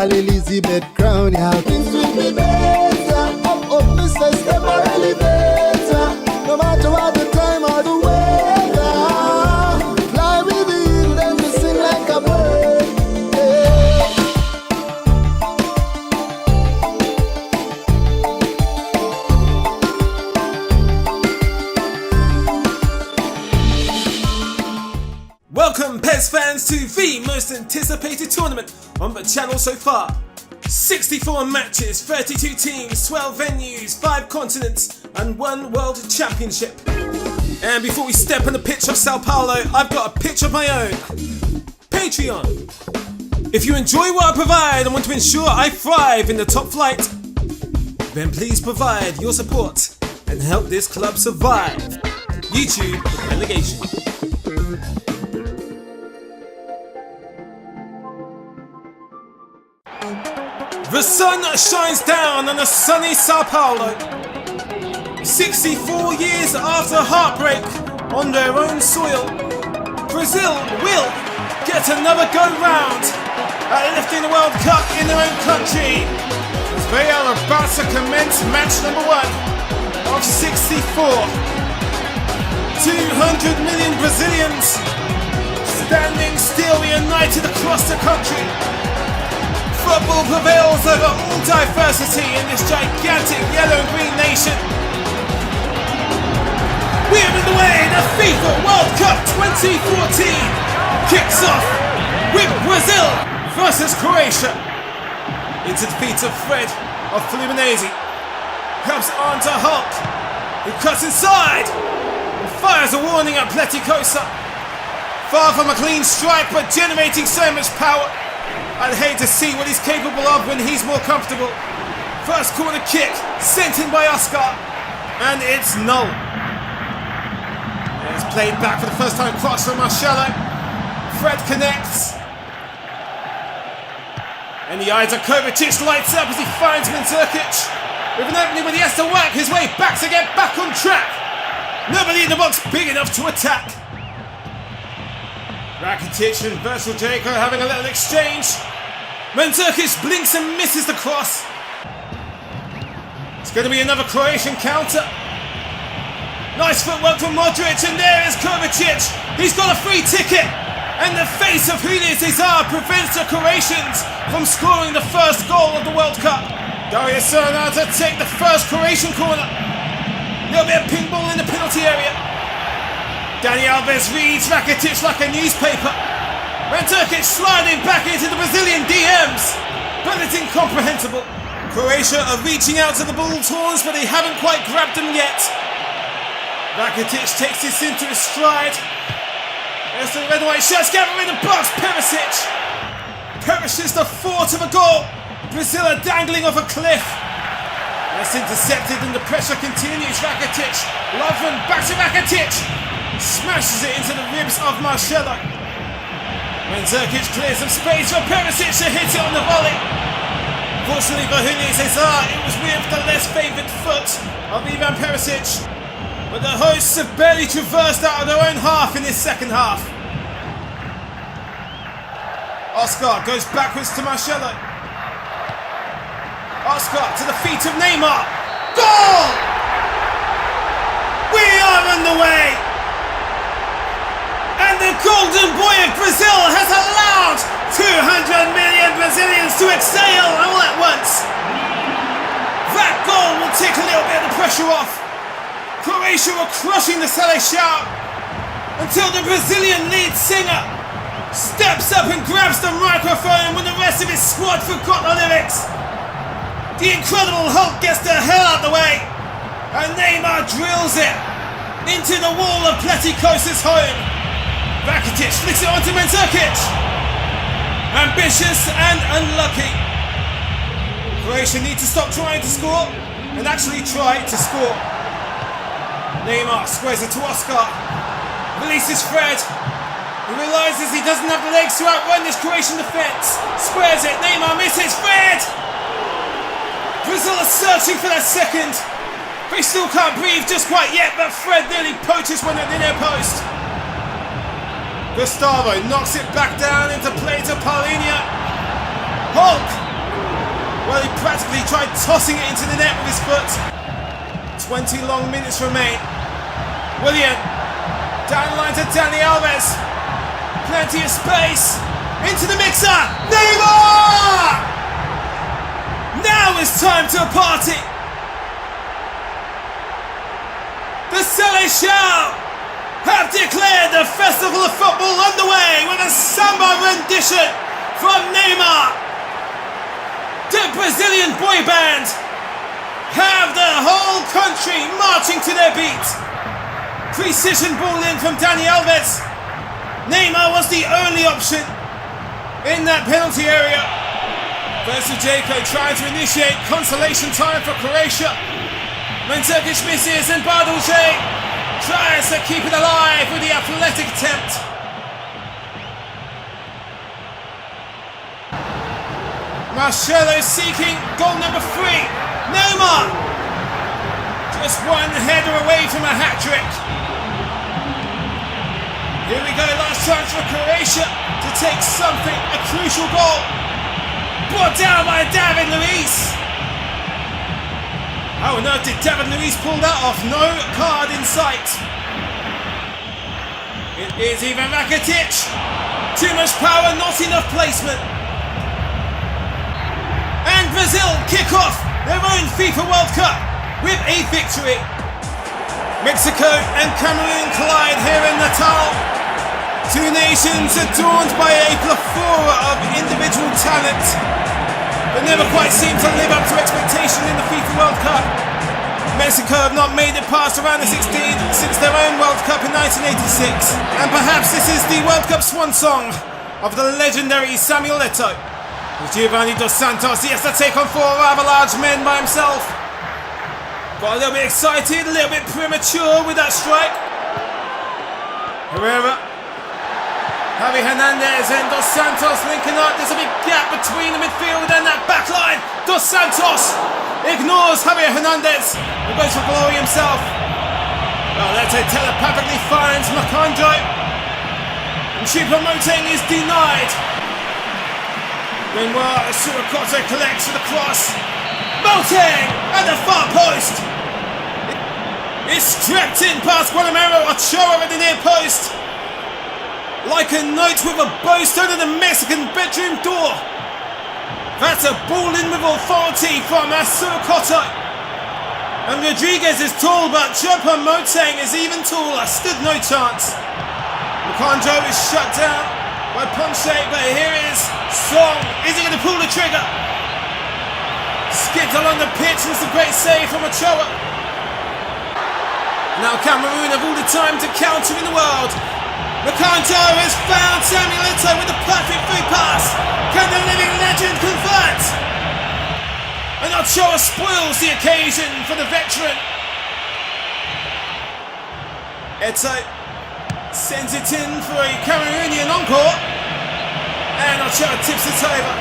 call Elizabeth Crown, yeah. Things will be better. Up, Mr. Step or elevator. No matter what the time or the weather. Fly with the eagle and we sing like a bird. Yeah. Welcome PES fans to the most anticipated tournament on the channel so far. 64 matches, 32 teams, 12 venues, 5 continents and 1 world championship. And before we step on the pitch of Sao Paulo, I've got a pitch of my own. Patreon. If you enjoy what I provide and want to ensure I thrive in the top flight, then please provide your support and help this club survive. YouTube relegation. The sun shines down on a sunny Sao Paulo. 64 years after heartbreak on their own soil, Brazil will get another go-round at lifting the World Cup in their own country, as they are about to commence match number 1 of 64. 200 million Brazilians standing still, united across the country. Football prevails over all diversity in this gigantic yellow and green nation. We are in the way. The FIFA World Cup 2014 kicks off with Brazil versus Croatia. Into the feet of Fred of Fluminense. Helps on to Hulk, who cuts inside and fires a warning at Pleticosa. Far from a clean strike, but generating so much power. I'd hate to see what he's capable of when he's more comfortable. First corner kick, sent in by Oscar, and it's null. It's played back for the first time, cross from Marcelo. Fred connects. And the eyes of Kovacic lights up as he finds Mandzukic with an opening where he has to work his way back to get back on track. Nobody in the box big enough to attack. Rakitic and Virgil Jaco having a little exchange. Mandzukic blinks and misses the cross. It's going to be another Croatian counter. Nice footwork from Modric, and there is Kovacic. He's got a free ticket, and the face of Julio Cesar prevents the Croatians from scoring the first goal of the World Cup. Dario Serna to take the first Croatian corner. A little bit of ping ball in the penalty area. Dani Alves reads Rakitic like a newspaper. Mandzukic sliding back into the Brazilian DMs, but it's incomprehensible. Croatia are reaching out to the bull's horns, but they haven't quite grabbed them yet. Rakitic takes this into his stride. There's the red and white shirts gathering in the box. Perishes the fourth of a goal. Brazil are dangling off a cliff. That's intercepted and the pressure continues. Rakitic, Lovren back to Rakitic. Smashes it into the ribs of Marcelo. Mandzukic clears some space for Perisic to hit it on the volley. Fortunately for Julio Cesar, it was with the less favoured foot of Ivan Perisic. But the hosts have barely traversed out of their own half in this second half. Oscar goes backwards to Marcelo. Oscar to the feet of Neymar. Goal! We are on the way! And the golden boy of Brazil has allowed 200 million Brazilians to exhale all at once. That goal will take a little bit of the pressure off. Croatia were crushing the Seleção until the Brazilian lead singer steps up and grabs the microphone when the rest of his squad forgot the lyrics. The incredible Hulk gets the hell out of the way, and Neymar drills it into the wall of Pleticosa's home. Rakitic flicks it onto Mandzukic. Ambitious and unlucky. Croatia need to stop trying to score and actually try to score. Neymar squares it to Oscar. Releases Fred, who realises he doesn't have the legs to outrun this Croatian defence. Squares it, Neymar misses, Fred! Brazil are searching for that second. They still can't breathe just quite yet, but Fred nearly poaches one at the near post. Gustavo knocks it back down into play to Paulinho. Hulk Well, he practically tried tossing it into the net with his foot. 20 long minutes remain. Willian, down the line to Dani Alves. Plenty of space. Into the mixer. Neymar! Now it's time to party. The Seleção have declared the festival of football underway with a samba rendition from Neymar. The Brazilian boy band have the whole country marching to their beat. Precision ball in from Dani Alves. Neymar was the only option in that penalty area. Versujaco trying to initiate consolation time for Croatia. Mandzukic misses and Bardolce tries to keep it alive with the athletic attempt. Marcelo seeking goal number 3. Neymar just one header away from a hat-trick. Here we go, last chance for Croatia to take something, a crucial goal. Brought down by David Luiz. How on earth did David Luiz pull that off? No card in sight. It is Ivan Rakitic. Too much power, not enough placement. And Brazil kick off their own FIFA World Cup with a victory. Mexico and Cameroon collide here in Natal. Two nations adorned by a plethora of individual talent, but never quite seem to live up to expectation in the FIFA World Cup. Mexico have not made it past the round of 16 since their own World Cup in 1986, and perhaps this is the World Cup swan song of the legendary Samuel Eto'o. Giovanni Dos Santos, he has to take on 4 rather large men by himself. Got a little bit excited, a little bit premature with that strike. Herrera, Javi Hernandez and Dos Santos linking up. There's a big gap between the midfield and that back line. Dos Santos ignores Javier Hernandez and goes for glory himself. Well, that's it, telepathically finds Makanjo. And Choupo-Moting is denied. Meanwhile, Surakoto collects for the cross. Moting at the far post. It's crept in past Guillermo Ochoa at the near post. Like a note with a boast under the Mexican bedroom door. That's a ball in with authority from Surakoto. And Rodriguez is tall, but Choupo-Moting is even taller. Stood no chance. Makanjo is shut down by Ponce, but here is Song. Is he going to pull the trigger? Skipped along the pitch, and it's a great save from Ochoa. Now Cameroon have all the time to counter in the world. Makanjo has found Samuel Eto'o with the perfect free pass. Can the living legend convert? And Ochoa spoils the occasion for the veteran. Eto'o sends it in for a Cameroonian encore. And Ochoa tips it over.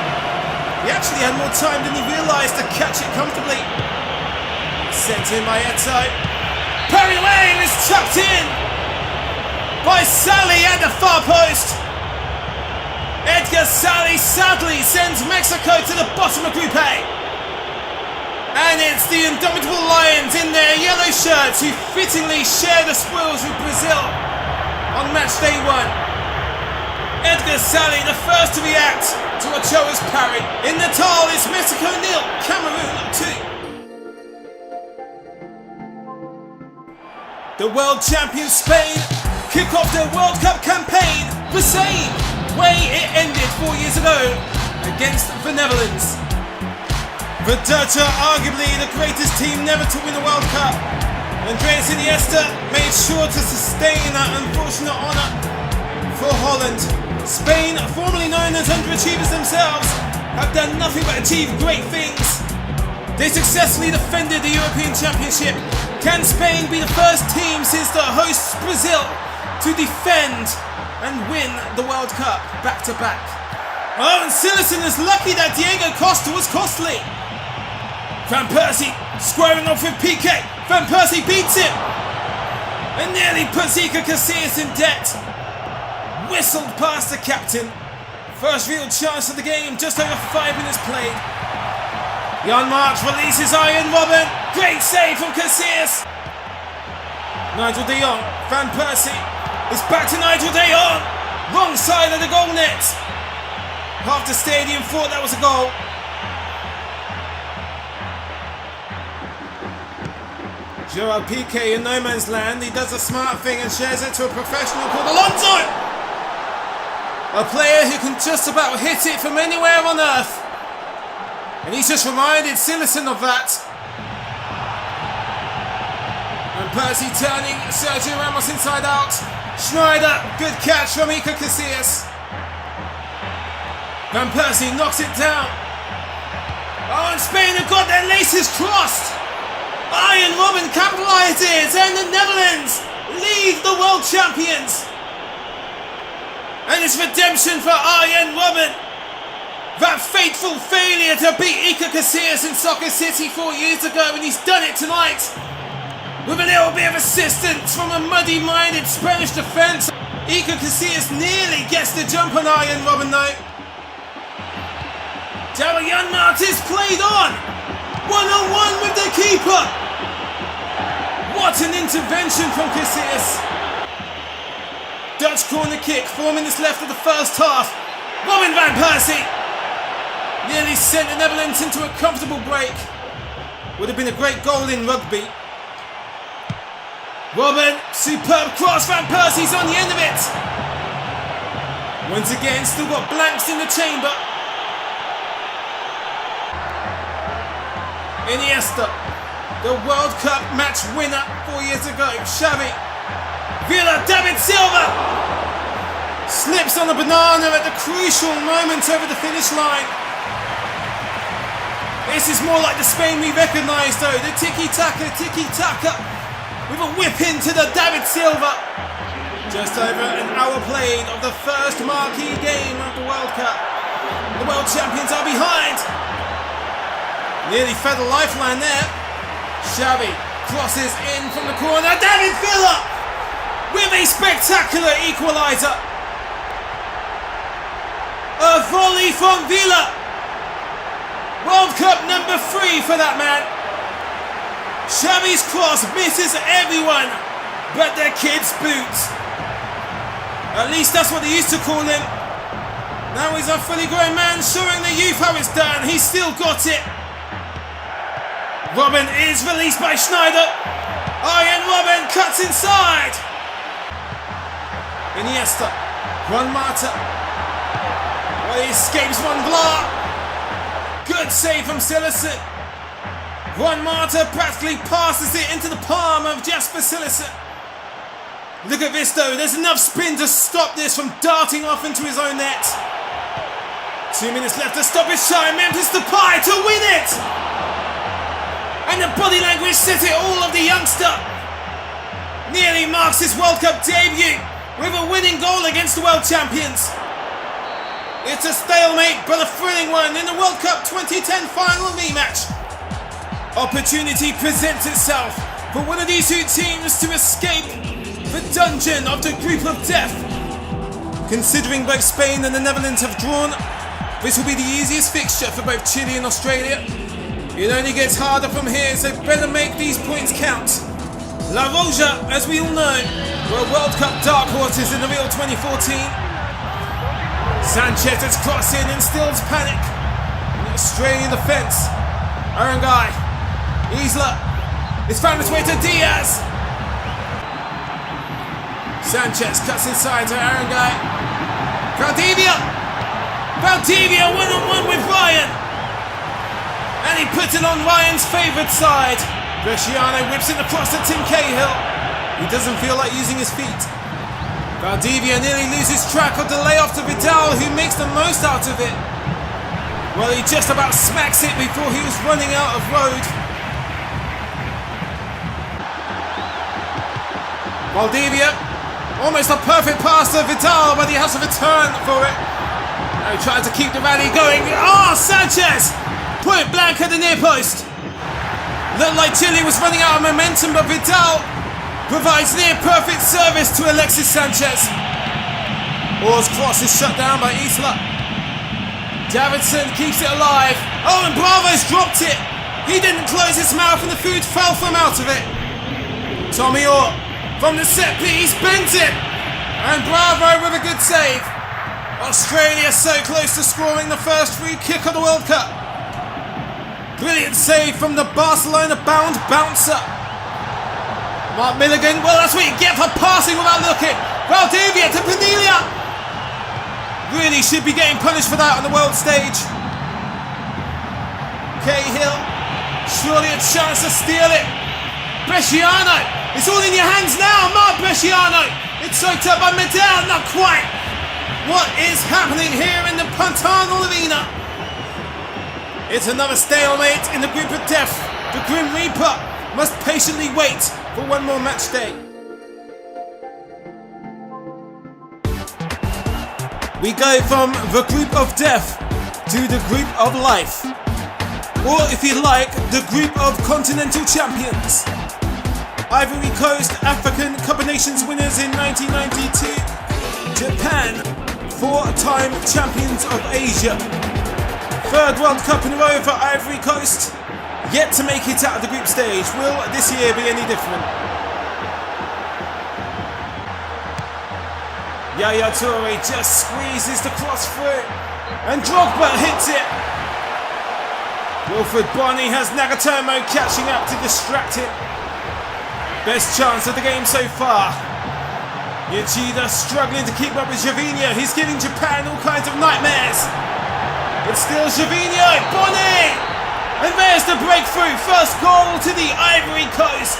He actually had more time than he realised to catch it comfortably. Sent in by Eto'o. Perry Wayne is tucked in by Sally at the far post. Edgar Sally sadly sends Mexico to the bottom of Group A. And it's the indomitable Lions in their yellow shirts who fittingly share the spoils with Brazil on match day 1. Edgar Sally, the first to react to Ochoa's parry. In Natal, it's Mexico 0, Cameroon 2. The world champion Spain kick off their World Cup campaign the same way it ended 4 years ago against the Netherlands. Verdurta, arguably the greatest team never to win a World Cup. Andreas Iniesta made sure to sustain that unfortunate honour for Holland. Spain, formerly known as underachievers themselves, have done nothing but achieve great things. They successfully defended the European Championship. Can Spain be the first team since the hosts Brazil to defend and win the World Cup back to back? Oh, and Silerson is lucky that Diego Costa was costly. Van Persie squaring off with Piqué. Van Persie beats him and nearly puts Iker Casillas in debt. Whistled past the captain. First real chance of the game, just over 5 minutes played. Jan March releases Arjen Robben. Great save from Casillas. Nigel de Jong. Van Persie. It's back to Nigel de Jong. Wrong side of the goal net. Half the stadium thought that was a goal. Gerard Piqué in no man's land. He does a smart thing and shares it to a professional called Alonso. A player who can just about hit it from anywhere on earth. And he's just reminded Cillessen of that. And Persie turning Sergio Ramos inside out. Schneider, good catch from Iker Casillas. Van Persie knocks it down. Oh, and Spain have got their laces crossed. Arjen Robben capitalises and the Netherlands lead the world champions. And it's redemption for Arjen Robben. That fateful failure to beat Iker Casillas in Soccer City 4 years ago, and he's done it tonight. With a little bit of assistance from a muddy-minded Spanish defence. Iker Casillas nearly gets the jump on Arjen Robben though. Jan Martins played on. One-on-one with the keeper. What an intervention from Casillas. Dutch corner kick, 4 minutes left of the first half. Robin van Persie nearly sent the Netherlands into a comfortable break. Would have been a great goal in rugby. Robin, superb cross, Van Persie's on the end of it. Once again, still got blanks in the chamber. Iniesta, the World Cup match winner 4 years ago. Xavi, Villa, David Silva slips on a banana at the crucial moment over the finish line. This is more like the Spain we recognise though, the tiki-taka, with a whip into the David Silva. Just over an hour played of the first marquee game of the World Cup. The world champions are behind. Nearly fed a lifeline there. Xavi crosses in from the corner. David Villa with a spectacular equaliser. A volley from Villa. World Cup number 3 for that man. Xavi's cross misses everyone but the kid's boots. At least that's what they used to call him. Now he's a fully grown man showing the youth how it's done. He's still got it. Robben is released by Schneider. Arjen Robben cuts inside. Iniesta. Juan Mata. Well, he escapes one Vlaar. Good save from Cillessen. Juan Mata practically passes it into the palm of Jasper Cillessen. Look at this though. There's enough spin to stop this from darting off into his own net. 2 minutes left to stop his shine. Memphis Depay to win it. And the body language says it all of the youngster. Nearly marks his World Cup debut with a winning goal against the world champions. It's a stalemate but a thrilling one in the World Cup 2010 final rematch. Opportunity presents itself for one of these two teams to escape the dungeon of the group of death. Considering both Spain and the Netherlands have drawn, this will be the easiest fixture for both Chile and Australia. It only gets harder from here, so better make these points count. La Roja, as we all know, were World Cup dark horses in the Rio 2014. Sanchez's cross in instills panic in the Australian defence. Arangai, Isla, it's found its way to Diaz. Sanchez cuts inside to Arangai. Valdivia one-on-one with Ryan. And he puts it on Ryan's favoured side. Bresciano whips it across to Tim Cahill. He doesn't feel like using his feet. Valdivia nearly loses track of the layoff to Vidal, who makes the most out of it. Well, he just about smacks it before he was running out of road. Valdivia, almost a perfect pass to Vidal, but he has to return for it. Now he tries to keep the rally going. Oh, Sanchez! Point blank at the near post. Looked like Chile was running out of momentum, but Vidal provides near perfect service to Alexis Sanchez. Orr's cross is shut down by Isla. Davidson keeps it alive. Oh, and Bravo's dropped it. He didn't close his mouth and the food fell from out of it. Tommy Orr from the set piece bent it. And Bravo with a good save. Australia so close to scoring the first free kick of the World Cup. Brilliant save from the Barcelona-bound bouncer. Mark Milligan, well, that's what you get for passing without looking. Valdivia to Panilia. Really should be getting punished for that on the world stage. Cahill, surely a chance to steal it. Bresciano, it's all in your hands now. Mark Bresciano, it's soaked up by Medel, not quite. What is happening here in the Pantano Arena? It's another stalemate in the group of death. The Grim Reaper must patiently wait for one more match day. We go from the group of death to the group of life. Or if you like, the group of continental champions. Ivory Coast African Cup of Nations winners in 1992. Japan, 4-time champions of Asia. Third World Cup in a row for Ivory Coast. Yet to make it out of the group stage. Will this year be any different? Yaya Toure just squeezes the cross through. And Drogba hits it. Wilfred Bonney has Nagatomo catching up to distract him. Best chance of the game so far. Yoshida struggling to keep up with Gervinho. He's giving Japan all kinds of nightmares. It's still Gervinho. Bonney! And there's the breakthrough. First goal to the Ivory Coast.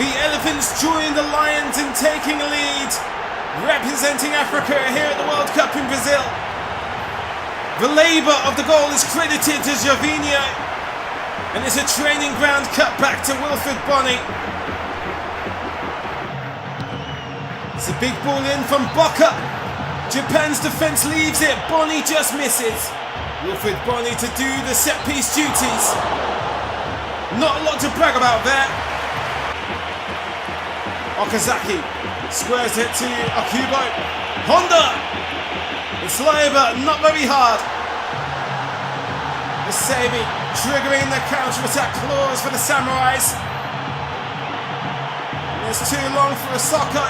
The Elephants join the Lions in taking a lead. Representing Africa here at the World Cup in Brazil. The labour of the goal is credited to Gervinho. And it's a training ground cut back to Wilfred Bonney. It's a big ball in from Boca. Japan's defence leaves it. Bonney just misses. Wilfred Bonney to do the set-piece duties. Not a lot to brag about there. Okazaki squares it to Akubo. Honda! It's labour, not very hard. Musebi triggering the counter-attack clause for the Samurais. It's too long for a Soko.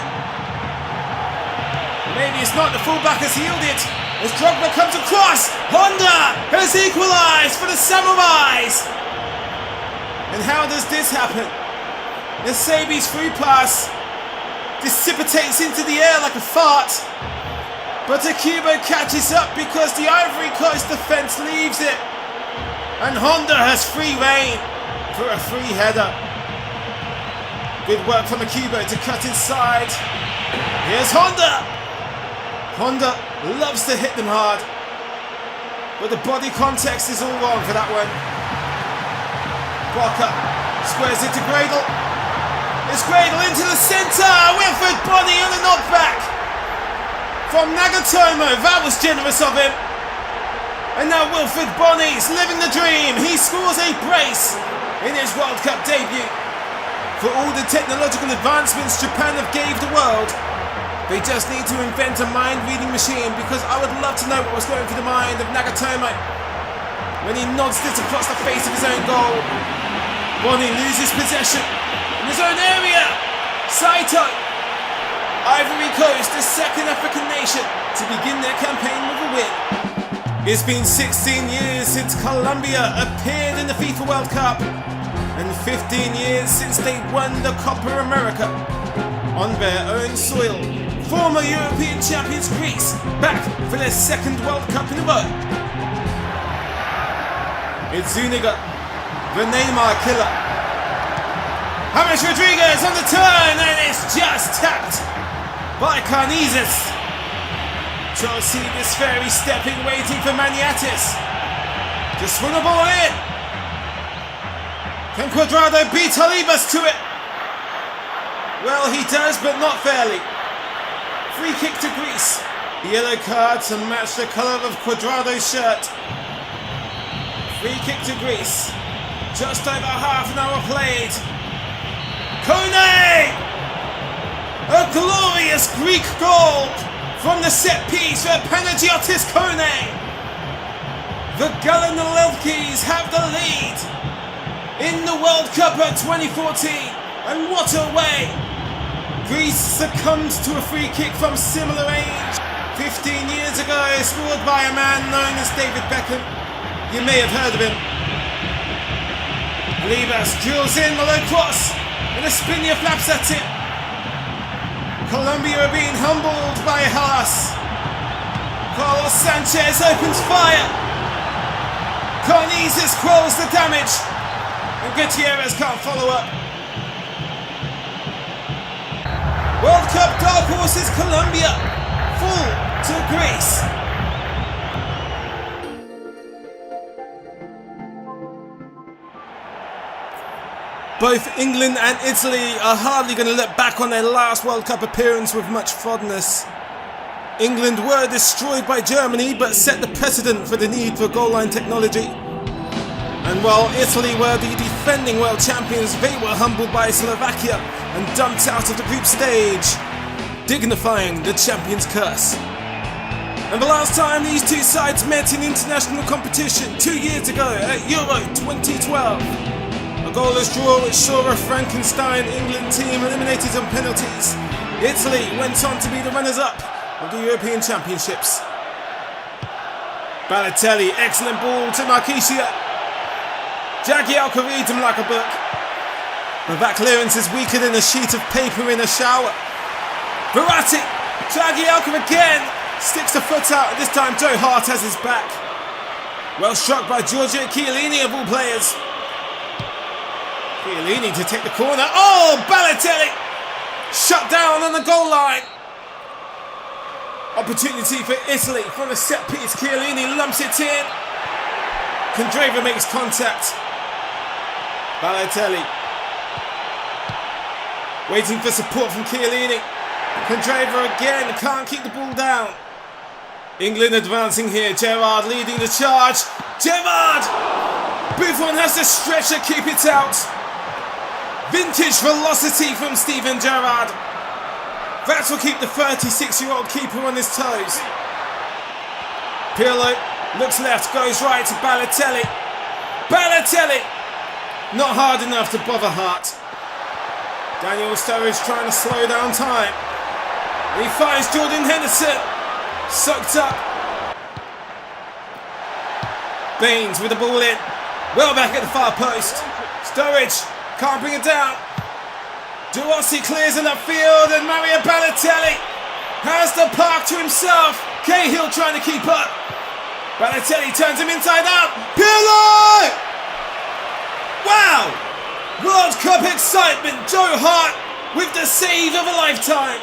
Maybe it's not, the fullback has yielded. As Drogba comes across, Honda has equalised for the Samurais. And how does this happen? Musebi's free pass dissipates into the air like a fart. But Akubo catches up because the Ivory Coast defence leaves it. And Honda has free rein for a free header. Good work from Akubo to cut inside. Here's Honda. Honda loves to hit them hard. But the body context is all wrong for that one. Boca squares it to Gradle. It's Gradle into the centre. Wilfred Bonney on the knockback. From Nagatomo, that was generous of him. And now Wilfred Bonney's living the dream. He scores a brace in his World Cup debut. For all the technological advancements Japan have gave the world, they just need to invent a mind-reading machine, because I would love to know what was going through the mind of Nagatomo when he nods this across the face of his own goal. Bonney loses possession in his own area. Saito. Ivory Coast, the second African nation to begin their campaign with a win. It's been 16 years since Colombia appeared in the FIFA World Cup, and 15 years since they won the Copa America on their own soil. Former European champions Greece back for their second World Cup in a row. It's Zuniga, the Neymar killer. James Rodriguez on the turn, and it's just tapped by Carnizes. Chelsea this fairy stepping, waiting for Maniatis to swing a ball in. Can Cuadrado beat Olivas to it? Well, he does, but not fairly. Free kick to Greece. Yellow card to match the colour of Cuadrado's shirt. Free kick to Greece. Just over half an hour played. Kone! A glorious Greek goal from the set piece for Panagiotis Kone. The Gallinalelkis have the lead in the World Cup at 2014, and what a way! Greece succumbs to a free kick from similar age 15 years ago, scored by a man known as David Beckham. You may have heard of him. Olivas drills in the low cross, and Espina flaps at it. Colombia are being humbled by Haas. Carlos Sanchez opens fire. Carnizes quells the damage, and Gutierrez can't follow up. World Cup dark horses Colombia fall to Greece. Both England and Italy are hardly going to look back on their last World Cup appearance with much fondness. England were destroyed by Germany, but set the precedent for the need for goal line technology. And while Italy were the defending world champions, they were humbled by Slovakia and dumped out of the group stage, dignifying the champions' curse. And the last time these two sides met in international competition 2 years ago at Euro 2012, a goalless draw which saw a Frankenstein England team eliminated on penalties. Italy went on to be the runners-up of the European Championships. Balotelli, excellent ball to Marchisio. Jagielka reads him like a book. And that clearance is weaker than a sheet of paper in a shower. Verratti, Jagielka again, sticks the foot out, and this time Joe Hart has his back. Well struck by Giorgio Chiellini of all players. Chiellini to take the corner. Oh, Balotelli! Shut down on the goal line. Opportunity for Italy from a set piece. Chiellini lumps it in. Candreva makes contact. Balotelli waiting for support from Chiellini. Candreva again can't keep the ball down. England advancing here. Gerrard leading the charge. Gerrard! Buffon has to stretch to keep it out. Vintage velocity from Steven Gerrard. That will keep the 36-year-old keeper on his toes. Pirlo looks left, goes right to Balotelli. Balotelli! Not hard enough to bother Hart. Daniel Sturridge trying to slow down time. And he finds Jordan Henderson. Sucked up. Baines with the ball in. Well back at the far post. Sturridge can't bring it down. De Rossi clears in upfield, and Mario Balotelli has the park to himself. Cahill trying to keep up. Balotelli turns him inside out. Pirlo! Wow! World Cup excitement. Joe Hart with the save of a lifetime.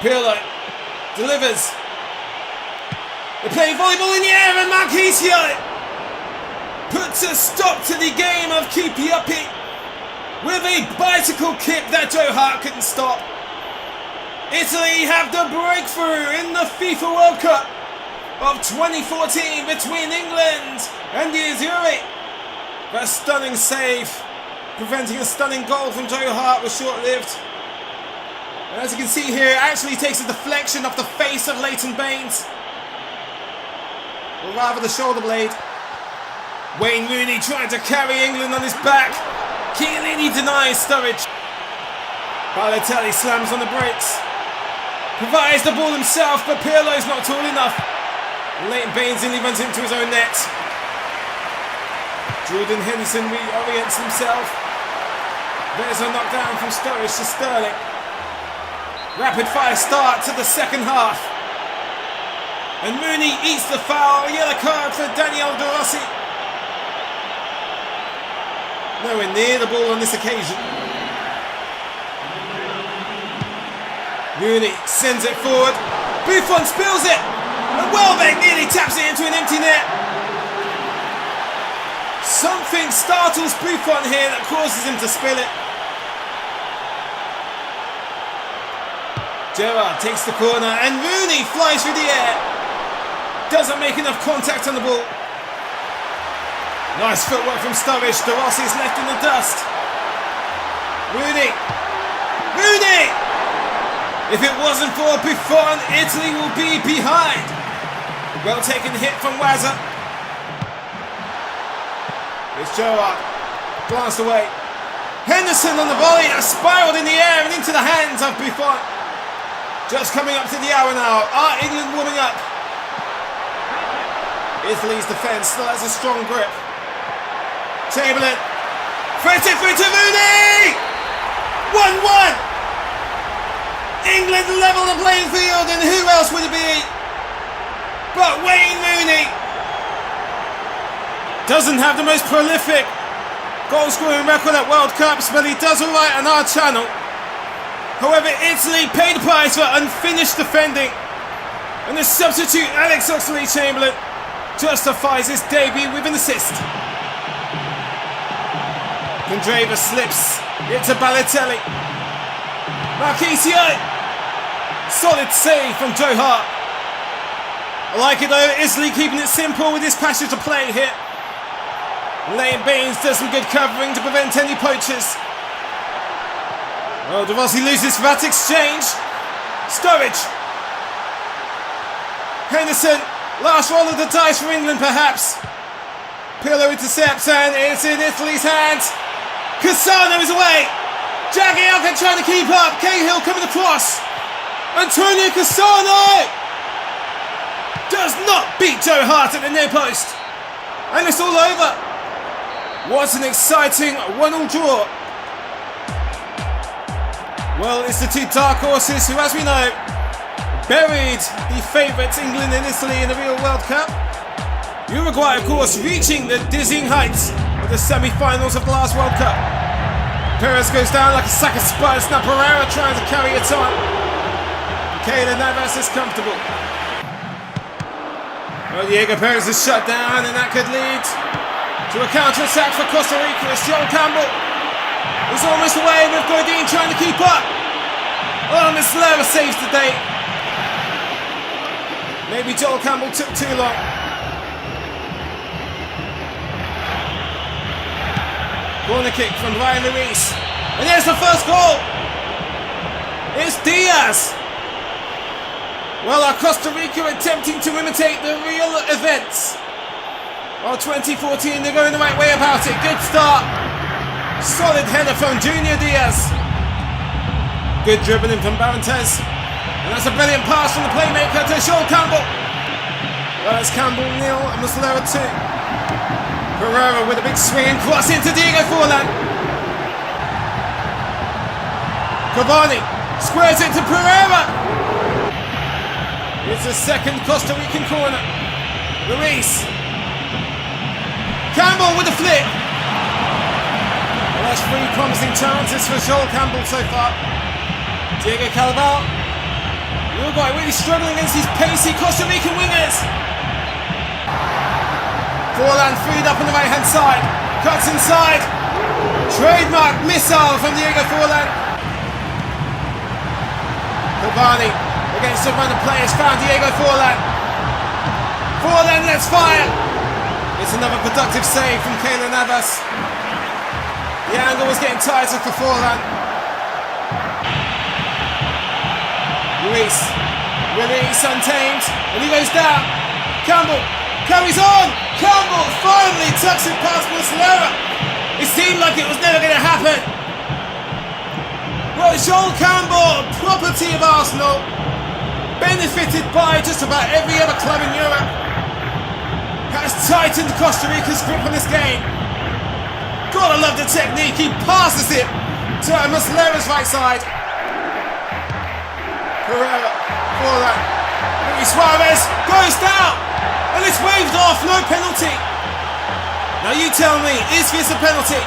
Pirlo delivers. They're playing volleyball in the air, and Marchisio puts a stop to the game of keepy-uppy with a bicycle kick that Joe Hart couldn't stop. Italy have the breakthrough in the FIFA World Cup of 2014 between England and the Azzurri. That stunning save, preventing a stunning goal from Joe Hart, was short-lived. And as you can see here, it actually takes a deflection off the face of Leighton Baines, or rather the shoulder blade. Wayne Rooney trying to carry England on his back. Chiellini denies Sturridge. Balotelli slams on the brakes. Provides the ball himself, but Pirlo's not tall enough. Leighton Baines nearly runs into his own net. Jordan Henderson reorients himself. There's a knockdown from Sturridge to Sterling. Rapid fire start to the second half. And Rooney eats the foul. Yellow card for Daniel De Rossi. Nowhere near the ball on this occasion. Rooney sends it forward. Buffon spills it. And Welbeck nearly taps it into an empty net. Something startles Buffon here that causes him to spill it. Gerrard takes the corner, and Rooney flies through the air. Doesn't make enough contact on the ball. Nice footwork from Sturridge. De Rossi is left in the dust. Rooney! Rooney! If it wasn't for Buffon, Italy will be behind. Well taken hit from Wazza. It's Gerrard. Glanced away. Henderson on the volley that spiraled in the air and into the hands of Buffon. Just coming up to the hour now. Are England warming up? Italy's defence still has a strong grip. Chamberlain. Threads it through to Rooney! 1-1! England level the playing field, and who else would it be but Wayne Rooney? Doesn't have the most prolific goal scoring record at World Cups, but he does alright on our channel. However, Italy paid the price for unfinished defending, and the substitute Alex Oxlade-Chamberlain justifies his debut with an assist. Candreva slips it to Balotelli. Marchisio. Solid save from Joe Hart. I like it though, Italy keeping it simple with this passage of play here. Leighton Baines does some good covering to prevent any poachers. Oh, De Rossi loses for that exchange. Sturridge. Henderson. Last roll of the dice for England perhaps. Pirlo intercepts and it's in Italy's hands. Cassano is away. Jagielka trying to keep up. Cahill coming across. Antonio Cassano does not beat Joe Hart at the near post. And it's all over. What an exciting 1-1 draw. Well, it's the two dark horses who, as we know, buried the favourites England and Italy in the real World Cup. Uruguay, of course, reaching the dizzying heights of the semi-finals of the last World Cup. Perez goes down like a sack of spuds. Now Pereira trying to carry it on. Keylor Navas is comfortable. Well, Diego Perez is shut down, and that could lead to a counter-attack for Costa Rica. It's Joel Campbell. He's almost away with Godin trying to keep up. Oh, Muslera saves the day. Maybe Joel Campbell took too long. Corner kick from Ryan Luis. And there's the first goal. It's Diaz. Well, are Costa Rica attempting to imitate the real events? Well, 2014, they're going the right way about it. Good start. Solid header from Junior Diaz. Good dribbling from Barentes. And that's a brilliant pass from the playmaker to Joel Campbell. Well, it's Campbell 0 and Muslera 2. Pereira with a big swing and cross into Diego Forlan. Cavani squares it to Pereira. It's a second Costa Rican corner. Luis. Campbell with a flick. Well, that's 3 promising chances for Joel Campbell so far. Diego Calval. Uruguay really struggling against these pacey Costa Rican wingers. Forlan freed up on the right hand side. Cuts inside. Trademark missile from Diego Forlan. Cavani against a run of players, found Diego Forlan. Forlan lets fire. It's another productive save from Keylor Navas. The angle was getting tighter for Forlan. Luis untamed, and he goes down. Campbell carries on. Campbell finally tucks it past Muslera. It seemed like it was never going to happen. Well, Joel Campbell, property of Arsenal, benefited by just about every other club in Europe, has tightened Costa Rica's grip on this game. Gotta love the technique. He passes it to Muslera's right side. Pereira, Forlan, Luis Suarez goes down, and it's waved off. No penalty. Now you tell me, is this a penalty?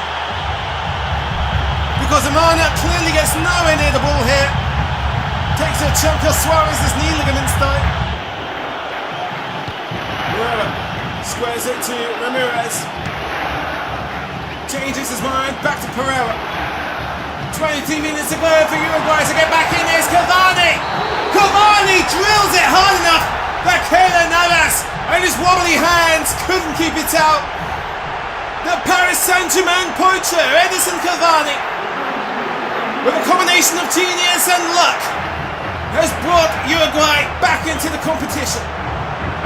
Because Amana clearly gets nowhere near the ball here. Takes a chunk of Suarez's knee ligaments though. Pereira squares it to Ramirez. Changes his mind, back to Pereira. 23 minutes to go for Uruguay to get back in. There's Cavani. Cavani drills it hard enough that Keylor Navas and his wobbly hands couldn't keep it out. The Paris Saint-Germain poacher, Edison Cavani, with a combination of genius and luck, has brought Uruguay back into the competition.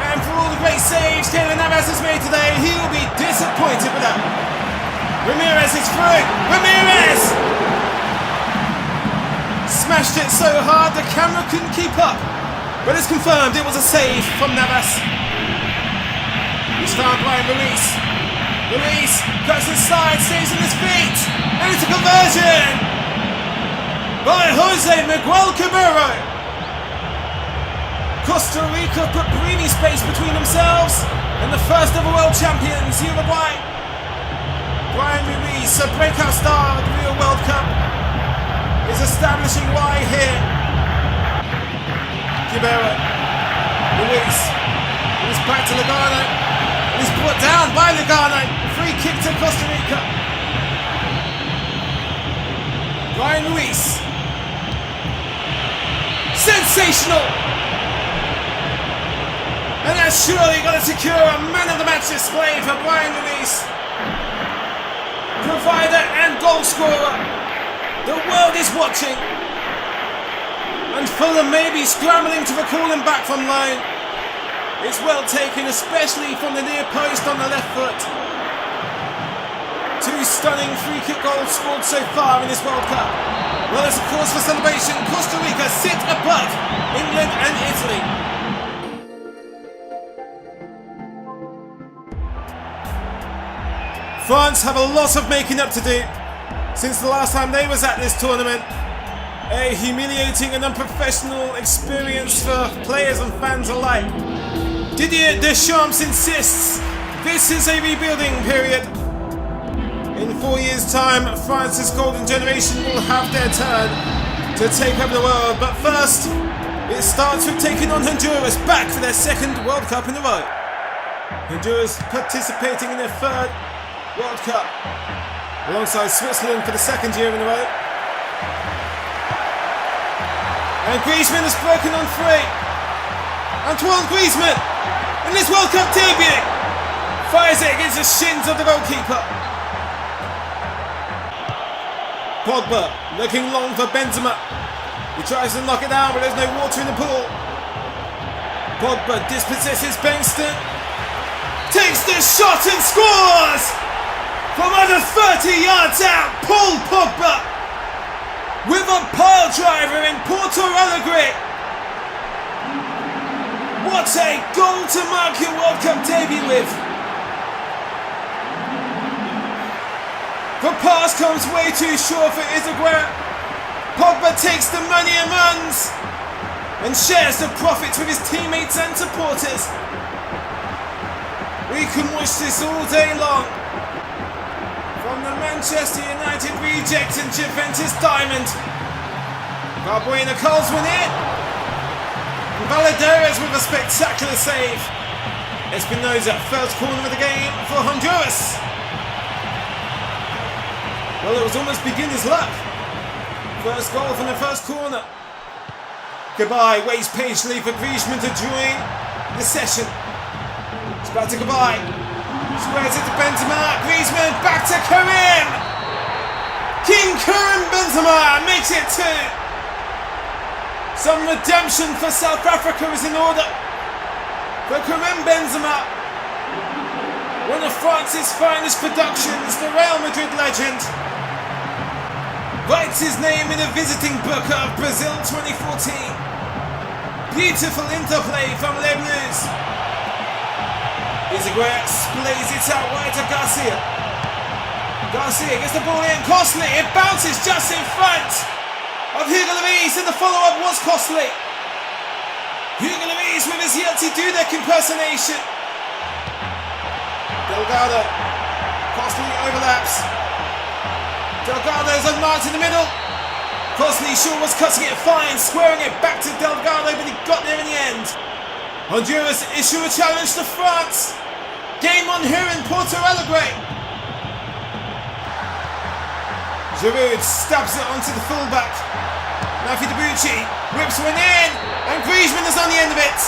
And for all the great saves Keylor Navas has made today, he will be disappointed with that. Ramirez is through. Ramirez! Smashed it so hard the camera couldn't keep up. But it's confirmed it was a save from Navas. It's found by Ruiz. Ruiz cuts inside, stays on his feet. And it's a conversion by Jose Miguel Cabrero. Costa Rica put breathing space between themselves and the first ever world champions, Uruguay. Brian Ruiz, a breakout star of the Rio World Cup, is establishing why here. Cabrero, Ruiz, he's back to Lugano, and he's brought down by Lugano. Free kick to Costa Rica. Brian Ruiz, sensational! And that's surely going to secure a man of the match display for Brian Ruiz. Provider and goal scorer. The world is watching. And Fulham may be scrambling to recall him back from loan. It's well taken, especially from the near post on the left foot. Two stunning free kick goals scored so far in this World Cup. Well, it's a cause for celebration. Costa Rica sit above England and Italy. France have a lot of making up to do since the last time they was at this tournament. A humiliating and unprofessional experience for players and fans alike. Didier Deschamps insists this is a rebuilding period. In 4 years' time, France's golden generation will have their turn to take over the world. But first, it starts with taking on Honduras back for their second World Cup in a row. Honduras participating in their third World Cup, alongside Switzerland for the second year in a row. And Griezmann has broken on free. Antoine Griezmann, in his World Cup debut, fires it against the shins of the goalkeeper. Pogba looking long for Benzema. He tries to knock it down, but there's no water in the pool. Pogba dispossesses Bengston, takes the shot and scores! From under 30 yards out, Paul Pogba with a pile driver in Porto Alegre. What a goal to mark your World Cup debut with. The pass comes way too short for Izaguirre. Pogba takes the money and runs and shares the profits with his teammates and supporters. We can watch this all day long. From the Manchester United reject and Juventus diamond. Carbuena calls one in. And Valadares with a spectacular save. Espinosa, first corner of the game for Honduras. Well, it was almost beginner's luck. First goal from the first corner. Goodbye waits patiently for Griezmann to join the session. It's back to Goodbye. Squares it to Benzema. Griezmann back to Karim. King Karim Benzema makes it 2. Some redemption for South Africa is in order. For Karim Benzema, one of France's finest productions, the Real Madrid legend, writes his name in the visiting book of Brazil 2014. Beautiful interplay from Les Bleus. Izaguirre splays it out wide to Garcia. Garcia gets the ball in, costly, it bounces just in front of Hugo Lloris, and the follow-up was costly. Hugo Lloris with his Yeltsin Dudek impersonation. Delgado, costly overlaps. Delgado's unmarked in the middle. Costly sure was cutting it fine, squaring it back to Delgado, but he got there in the end. Honduras issue a challenge to France. Game on here in Porto Alegre. Giroud stabs it onto the fullback. Nafi Debuchy whips one in, and Griezmann is on the end of it.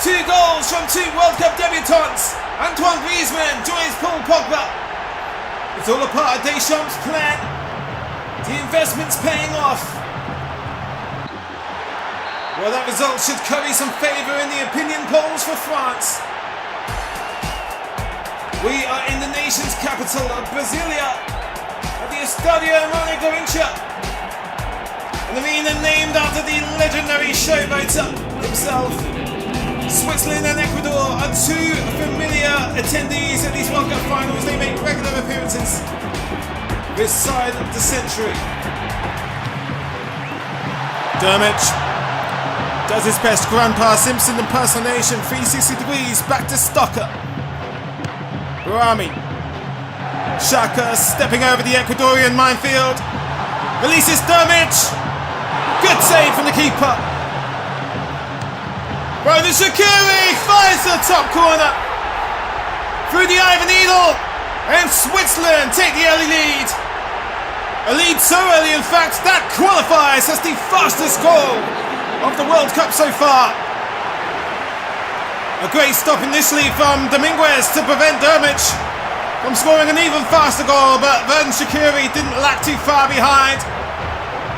2 goals from 2 World Cup debutants. Antoine Griezmann joins Paul Pogba. It's all a part of Deschamps' plan. The investment's paying off. Well, that result should curry some favour in the opinion polls for France. We are in the nation's capital of Brasilia, at the Estadio Garrincha, an arena named after the legendary showboater himself. Switzerland and Ecuador are two familiar attendees at these World Cup finals. They make regular appearances this side of the century. Dermot does his best Grandpa Simpson impersonation, 360 degrees, back to Stocker. Barami. Xhaka stepping over the Ecuadorian minefield. Releases Dermot. Good save from the keeper. Brother Shaqiri finds the top corner. Through the eye of a needle. And Switzerland take the early lead. A lead so early, in fact, that qualifies as the fastest goal of the World Cup so far. A great stop initially from Dominguez to prevent Dermot from scoring an even faster goal, but Vernon Shaqiri didn't lag too far behind.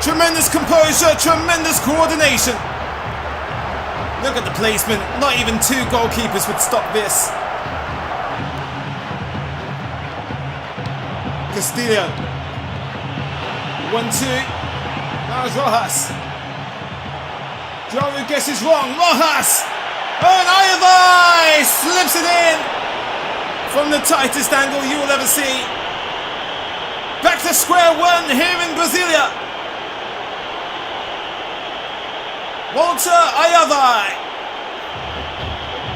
Tremendous composure, tremendous coordination. Look at the placement, not even two goalkeepers would stop this. Castillo. 1-2. Now it's Rojas. Joe guesses wrong. Rojas! Oh, and Ayavai slips it in from the tightest angle you will ever see. Back to square one here in Brasilia. Walter Ayavai.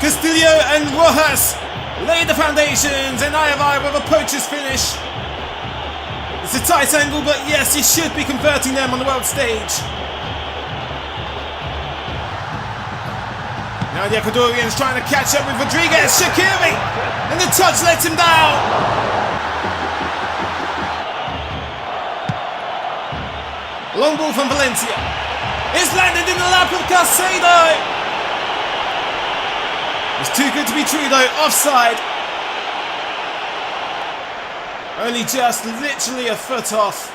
Castillo and Rojas lay the foundations, and Ayavai with a poacher's finish. It's a tight angle, but yes, he should be converting them on the world stage. Now the Ecuadorians trying to catch up with Rodriguez. Shaqiri! And the touch lets him down. Long ball from Valencia. It's landed in the lap of Caicedo. It's too good to be true though. Offside. Only just literally a foot off.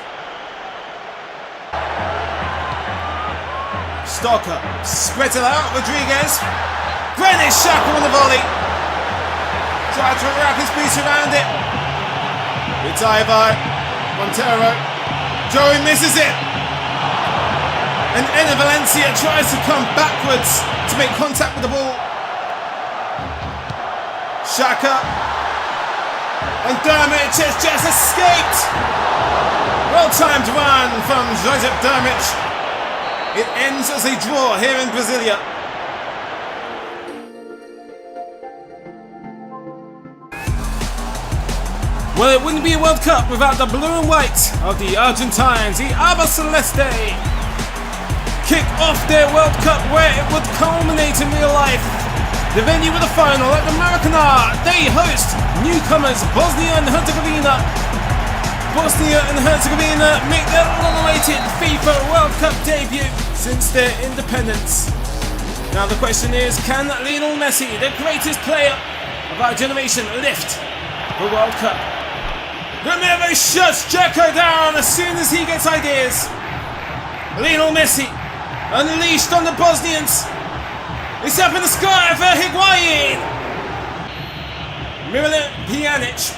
Stocker spreads it out. Rodriguez. Granit Xhaka on the volley. Tried to wrap his piece around it. It's Ivar. Montero. Joey misses it. And Enner Valencia tries to come backwards to make contact with the ball. Xhaka. And Dermot has just escaped. Well-timed run from Josep Dermot. It ends as a draw here in Brasilia. Well, it wouldn't be a World Cup without the blue and white of the Argentines, the Alba Celeste. Kick off their World Cup where it would culminate in real life. The venue of the final at the Maracanã. They host newcomers Bosnia and Herzegovina. Bosnia and Herzegovina make their long-awaited FIFA World Cup debut since their independence. Now the question is, can Lionel Messi, the greatest player of our generation, lift the World Cup? Romero shuts Dzeko down as soon as he gets ideas. Lionel Messi, unleashed on the Bosnians. It's up in the sky for Higuain. Miralem Pjanic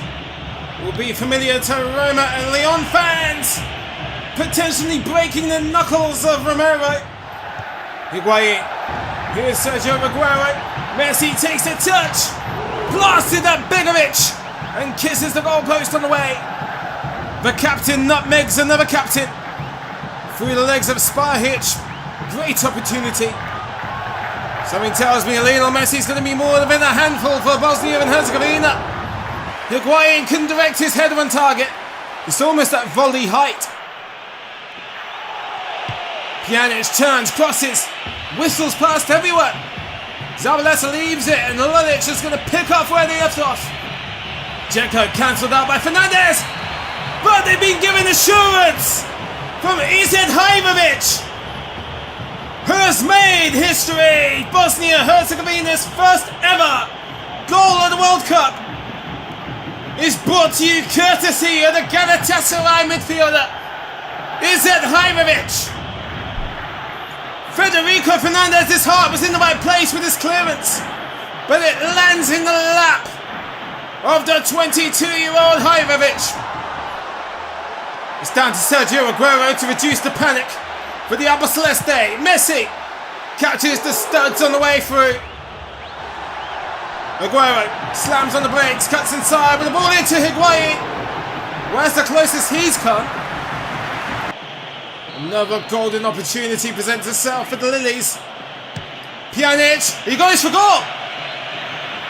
will be familiar to Roma and Lyon fans, potentially breaking the knuckles of Romero. Higuain. Here's Sergio Aguero. Messi takes the touch. Blasted at Begovic and kisses the goalpost on the way. The captain nutmegs another captain through the legs of Spahic. Great opportunity. Something tells me Lionel Messi is going to be more than a handful for Bosnia and Herzegovina. Higuain can direct his header on target. It's almost at volley height. Pjanic turns, crosses, whistles past everyone. Zabaleta leaves it, and Lulic is going to pick off where they left off. Dzeko cancelled out by Fernandez, but they've been given assurance from Izedhajmovic, who has made history. Bosnia-Herzegovina's first ever goal of the World Cup is brought to you courtesy of the Galatasaray midfielder, Izedhajmovic. Federico Fernandez's heart was in the right place with his clearance, but it lands in the lap of the 22-year-old Hajrovic. It's down to Sergio Aguero to reduce the panic for the Alba Celeste. Messi catches the studs on the way through. Aguero slams on the brakes, cuts inside with the ball into Higuain. Where's the closest he's come? Another golden opportunity presents itself for the Lilies. Pjanic, he goes for goal.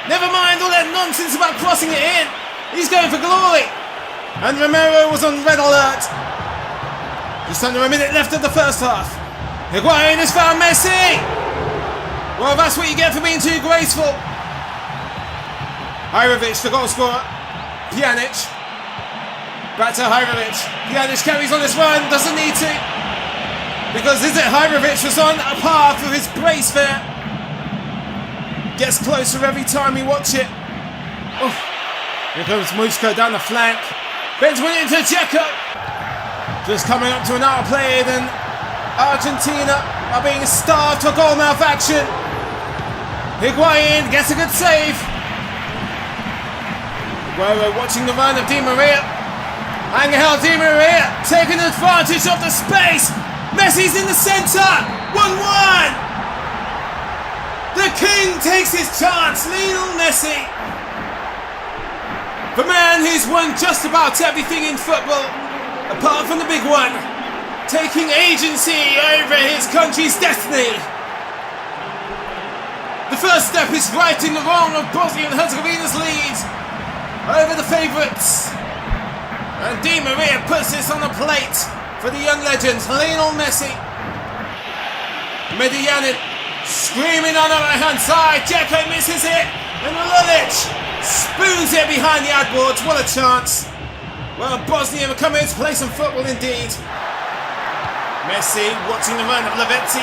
Never mind all that nonsense about crossing it in. He's going for glory. And Romero was on red alert. Just under a minute left of the first half. Higuain has found Messi. Well, that's what you get for being too graceful. Hajrovic, the goal scorer. Pjanic. Back to Hajrovic. Pjanic carries on his run, doesn't need to. Because is it Hajrovic was on a par for his brace there. Gets closer every time we watch it. Oh. Here comes Muchko down the flank. Bends one into Dzeko. Just coming up to an hour played and Argentina are being starved for goal mouth action. Higuain gets a good save. Aguero watching the run of Di Maria. Angel Di Maria taking advantage of the space. Messi's in the centre. 1-1. The king takes his chance. Lionel Messi. The man who's won just about everything in football, apart from the big one, taking agency over his country's destiny. The first step is righting the wrong of Bosnia and Herzegovina's lead over the favourites. And Di Maria puts this on a plate for the young legend, Lionel Messi. Medianin screaming on the right hand side. Dzeko misses it. And Lulic spoons it behind the ad boards. What a chance. Well, Bosnia will come here to play some football indeed. Messi watching the run of Lavezzi.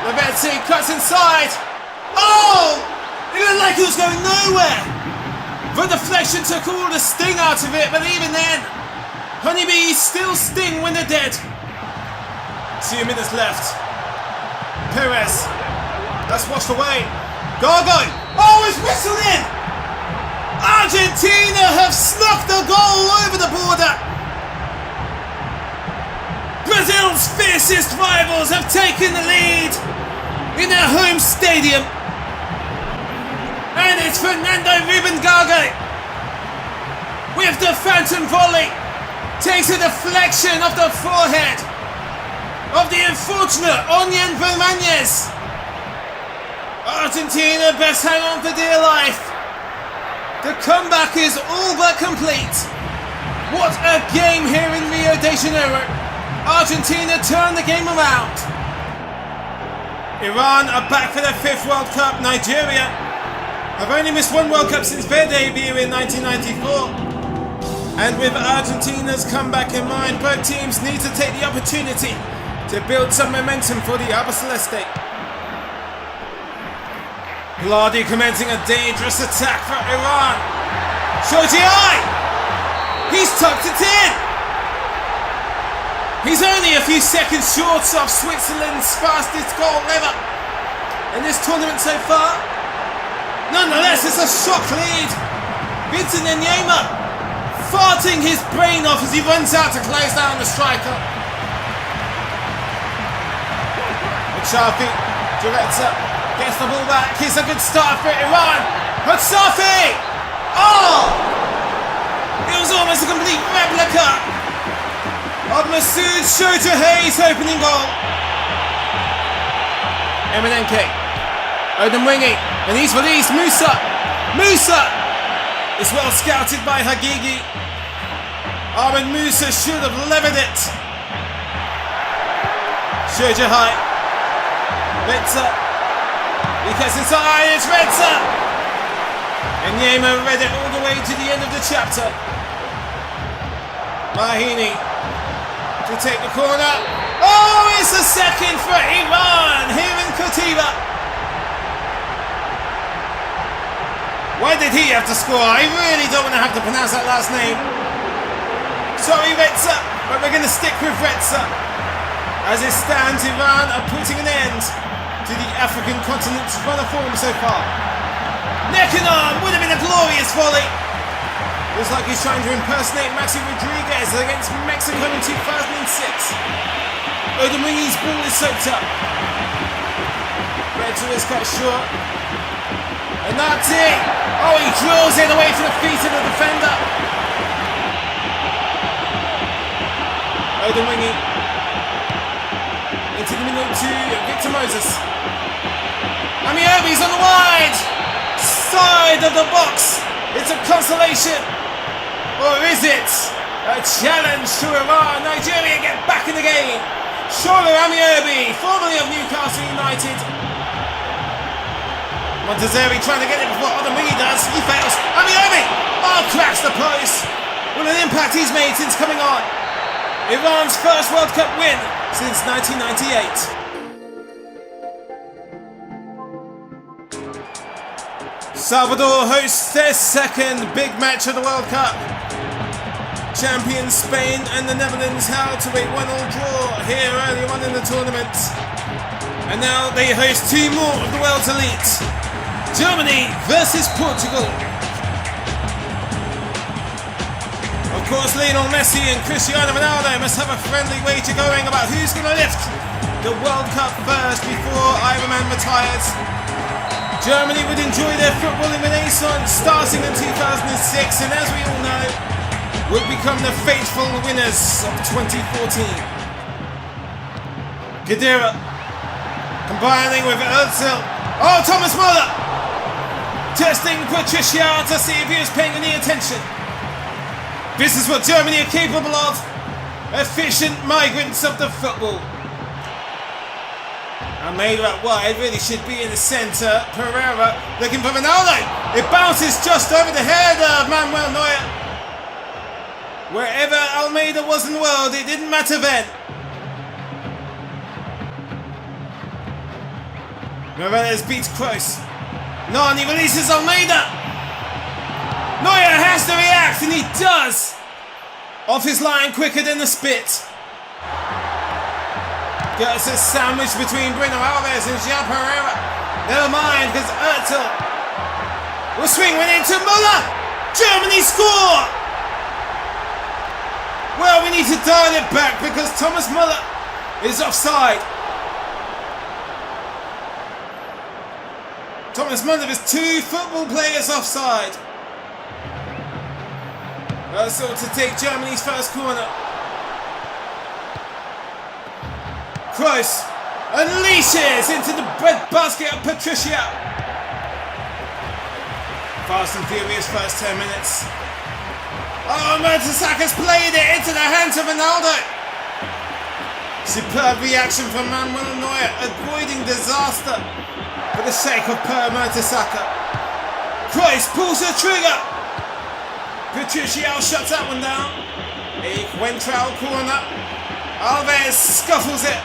Lavezzi cuts inside. Oh! It looked like it was going nowhere. The deflection took all the sting out of it, but even then, honeybees still sting when they're dead. 2 minutes left. Perez. That's washed away. Gargo. Oh, it's whistled in. Argentina have snuck the goal over the border. Brazil's fiercest rivals have taken the lead in their home stadium. And it's Fernando Ruben Gargo with the phantom volley. Takes a deflection off the forehead of the unfortunate Onion Bermañez. Argentina best hang on for dear life. The comeback is all but complete. What a game here in Rio de Janeiro. Argentina turned the game around. Iran are back for their 5th World Cup. Nigeria have only missed 1 World Cup since their debut in 1994. And with Argentina's comeback in mind, both teams need to take the opportunity to build some momentum for the Alba Celeste. Vladi commencing a dangerous attack for Iran. Shoji-ai! He's tucked it in! He's only a few seconds short of Switzerland's fastest goal ever in this tournament so far. Nonetheless, it's a shock lead. Vincent Enyema farting his brain off as he runs out to close down the striker. Muchafi directs up, gets the ball back. Here's a good start for Iran. Muchafi! Oh! It was almost a complete replica of Masoud Shojaei's opening goal. Emenike, Odemwingie, and he's released. Musa is well scouted by Hagigi. Ahmed Musa should have levered it. Shojaei, Retza, he gets inside, it's Retza. And Yema read it all the way to the end of the chapter. Mahini to take the corner. Oh, it's a second for Iran here in Kutiba. Why did he have to score? I really don't want to have to pronounce that last name. Sorry, Retza, but we're going to stick with Retza. As it stands, Iran are putting an end to the African continent's run of form so far. Neck and arm would have been a glorious volley. Looks like he's trying to impersonate Maxi Rodriguez against Mexico in 2006. Odomwingi's ball is soaked up. Red is cut short. And that's it. Oh, he drills it away from the feet of the defender. Odomwingi into the middle to Victor Moses. Amiobi's on the wide side of the box. It's a consolation, or is it a challenge to Iran? Nigeria get back in the game. Shola Amiobi, formerly of Newcastle United. Montezeri trying to get it before Odomwingi does. He fails. Amiobi! Oh, cracks the post. What an impact he's made since coming on. Iran's first World Cup win since 1998. Salvador hosts their second big match of the World Cup. Champions Spain and the Netherlands held to a 1-1 draw here earlier on in the tournament. And now they host two more of the world's elite. Germany versus Portugal. Of course, Lionel Messi and Cristiano Ronaldo must have a friendly wager going about who's going to lift the World Cup first before Ironman retires. Germany would enjoy their footballing renaissance starting in 2006 and, as we all know, would become the faithful winners of 2014. Khedira combining with Özil. Oh, Thomas Muller testing Patricia to see if he was paying any attention. This is what Germany are capable of. Efficient migrants of the football. Almeida out wide, really should be in the centre. Pereira looking for Ronaldo. It bounces just over the head of Manuel Neuer. Wherever Almeida was in the world, it didn't matter then. Morales beats Kroos. Nani releases Almeida. Neuer has to react, and he does. Off his line quicker than the spit. Gets a sandwich between Bruno Alves and Jean Pereira. Never mind, because Özil will swing one into Muller. Germany score! Well, we need to dial it back because Thomas Muller is offside. Thomas Muller is two football players offside. Özil to take Germany's first corner. Kroos unleashes into the breadbasket of Patricia. Fast and furious first 10 minutes. Oh, Mertesacker played it into the hands of Ronaldo. Superb reaction from Manuel Neuer, avoiding disaster for the sake of Per Mertesacker. Kroos pulls the trigger. Patricia shuts that one down. A Quentrell corner. Alves scuffles it.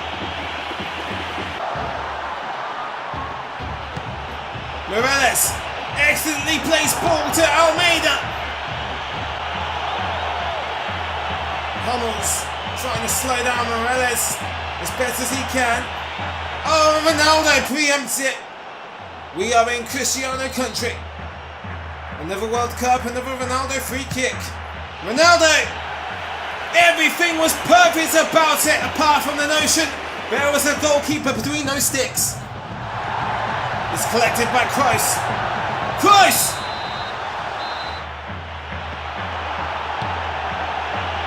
Morales excellently placed ball to Almeida. Hummels trying to slow down Morales as best as he can. Oh, Ronaldo preempts it. We are in Cristiano country. Another World Cup, another Ronaldo free kick. Ronaldo! Everything was perfect about it apart from the notion there was a goalkeeper between those sticks. It's collected by Kroos. Kroos!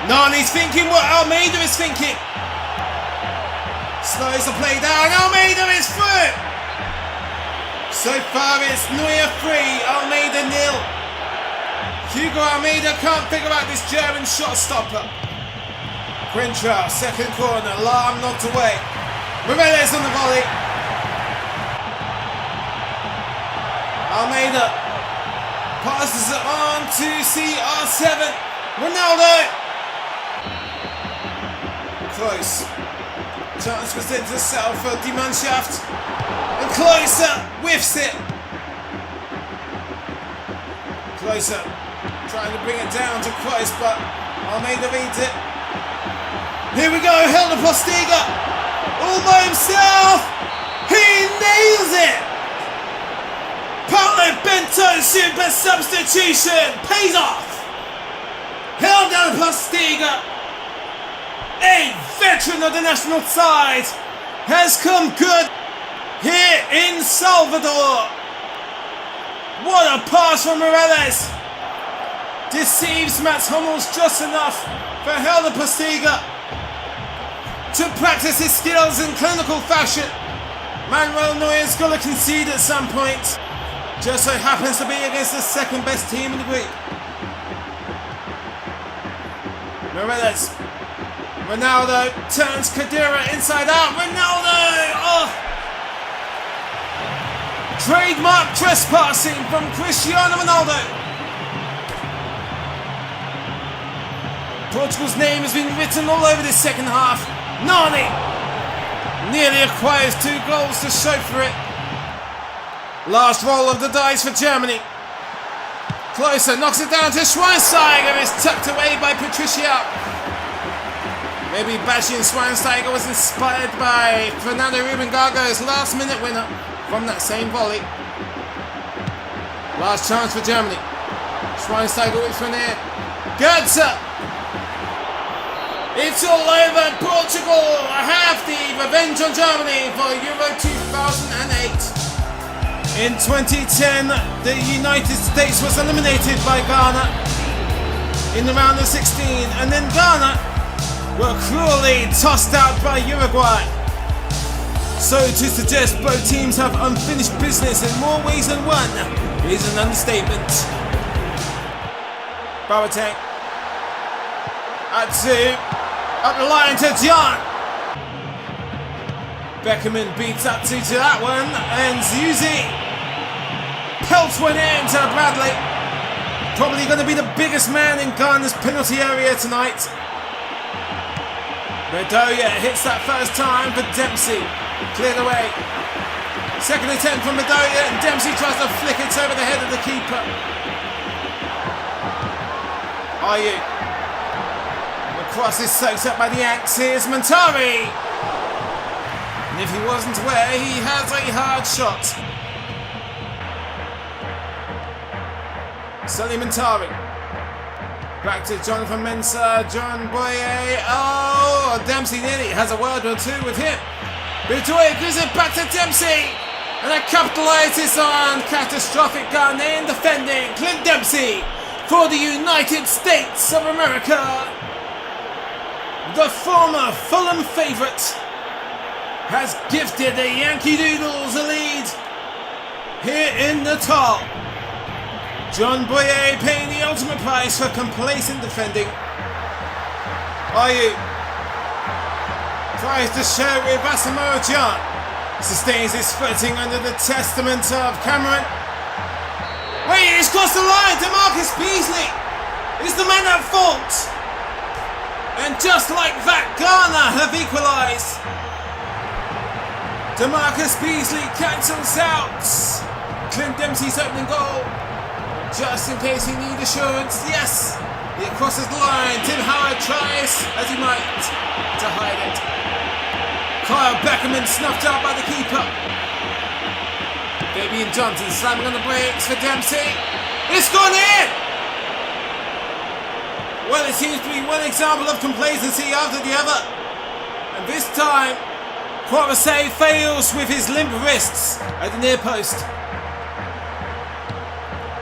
Nani's thinking what Almeida is thinking. Slows the play down. Almeida is through. So far it's Neuer 3, Almeida 0. Hugo Almeida can't figure out this German shot stopper. Quintrell, second corner, Lahm knocked away. Morales on the volley. Almeida passes it on to CR7. Ronaldo. Close. Chance presents itself for Die Mannschaft. And Closer whiffs it. Closer trying to bring it down to Kroos, but Almeida reads it. Here we go, Helder Postiga. All by himself. He nails it. Paulo Bento's super substitution pays off. Helder Postiga, a veteran of the national side, has come good here in Salvador. What a pass from Morales. Deceives Mats Hummels just enough for Helder Postiga to practice his skills in clinical fashion. Manuel Neuer's got to concede at some point. Just so happens to be against the second best team in the group. Morales. Ronaldo turns Khedira inside out. Ronaldo! Oh! Trademark trespassing from Cristiano Ronaldo. Portugal's name has been written all over this second half. Nani nearly acquires 2 goals to show for it. Last roll of the dice for Germany. Closer, knocks it down to Schweinsteiger. Is tucked away by Patricia. Maybe Bastian Schweinsteiger was inspired by Fernando Ruben Gargo's last-minute winner from that same volley. Last chance for Germany. Schweinsteiger whips one in. Goetze. It's all over. Portugal have the revenge on Germany for Euro 2008. In 2010, the United States was eliminated by Ghana in the round of 16, and then Ghana were cruelly tossed out by Uruguay. So to suggest both teams have unfinished business in more ways than one is an understatement. Boateng. Atsu. Up the line to John. Beckerman beats Atsu to that one, and Zuzi pelts one in to Bradley. Probably going to be the biggest man in Ghana's penalty area tonight. Bedoya hits that first time, but Dempsey cleared away. Second attempt from Bedoya, and Dempsey tries to flick it over the head of the keeper. Ayew. The cross is soaked up by the axe. Here's Montari. And if he wasn't aware, he has a hard shot. Sully Montari. Back to Jonathan Mensah, John Boye. Oh, Dempsey nearly has a word or two with him. Bedoya gives it back to Dempsey. And that capitalizes on catastrophic Ghanaian defending. Clint Dempsey for the United States of America. The former Fulham favourite has gifted the Yankee Doodles a lead here in Natal. John Boye paying the ultimate price for complacent defending. Ayew tries to share with Asamoah Gyan. Sustains his footing under the testament of Cameron. Wait, he's crossed the line. DeMarcus Beasley is the man at fault. And just like that, Ghana have equalised. DeMarcus Beasley cancels out Clint Dempsey's opening goal. Just in case he needs assurance, yes, he crosses the line. Tim Howard tries, as he might, to hide it. Kyle Beckerman snuffed out by the keeper. Fabian Johnson slamming on the brakes for Dempsey. It's gone in! Well, it seems to be one example of complacency after the other. And this time, Quarace fails with his limp wrists at the near post.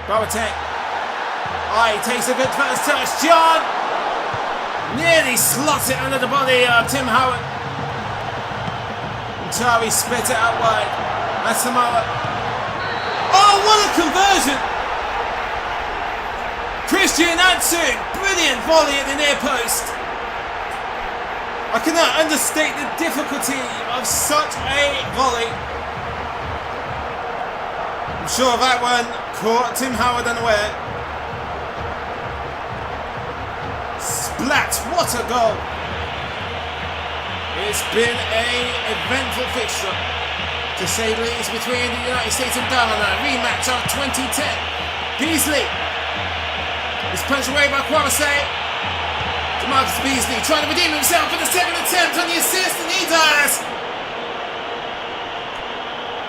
Boateng. He takes a good first touch. John nearly slots it under the body of Tim Howard. Montari spit it out wide. Asamoah. Oh, what a conversion! Christian Atsu, brilliant volley at the near post. I cannot understate the difficulty of such a volley. I'm sure that one caught Tim Howard unaware. Splat, what a goal. It's been an eventful fixture, to say the least, between the United States and Ghana. Rematch of 2010. Beasley is punched away by Quarace. DeMarcus Beasley trying to redeem himself for the second attempt on the assist, and he does.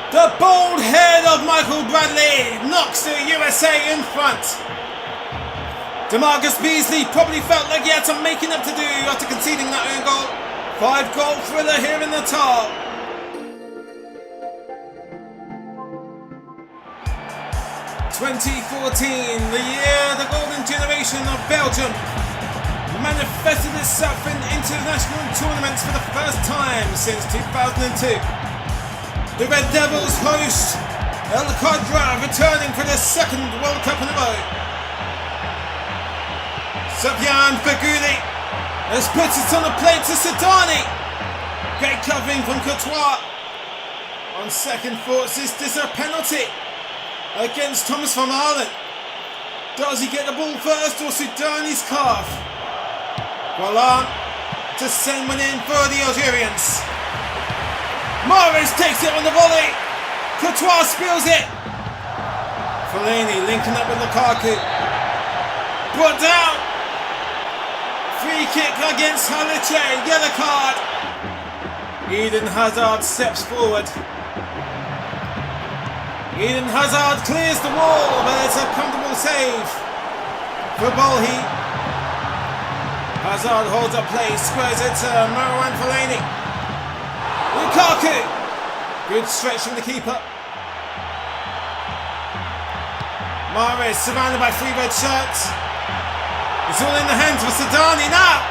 The bold head of Michael Bradley knocks the USA in front. DeMarcus Beasley probably felt like he had some making up to do after conceding that own goal. 5-goal thriller here in the Tar. "2014, the year the golden generation of Belgium manifested itself in international tournaments for the first time since 2002. The Red Devils host El Khadra, returning for their second World Cup in a row. Sufjan Feghouli has put it on the plate to Sedani. Great covering from Courtois. On second thoughts, is this a penalty against Thomas van Aalen? Does he get the ball first or Sedani's calf? Voila to send one in for the Algerians. Mahrez takes it on the volley. Courtois spills it. Fellaini linking up with Lukaku. Brought down. Free kick against Haliche. Yellow card. Eden Hazard steps forward. Eden Hazard clears the wall, but it's a comfortable save for Bolhi. Hazard holds up play, squares it to Marouane Fellaini. Lukaku! Good stretch from the keeper. Mahrez surrounded by 3 red shirts. It's all in the hands of Sedani now.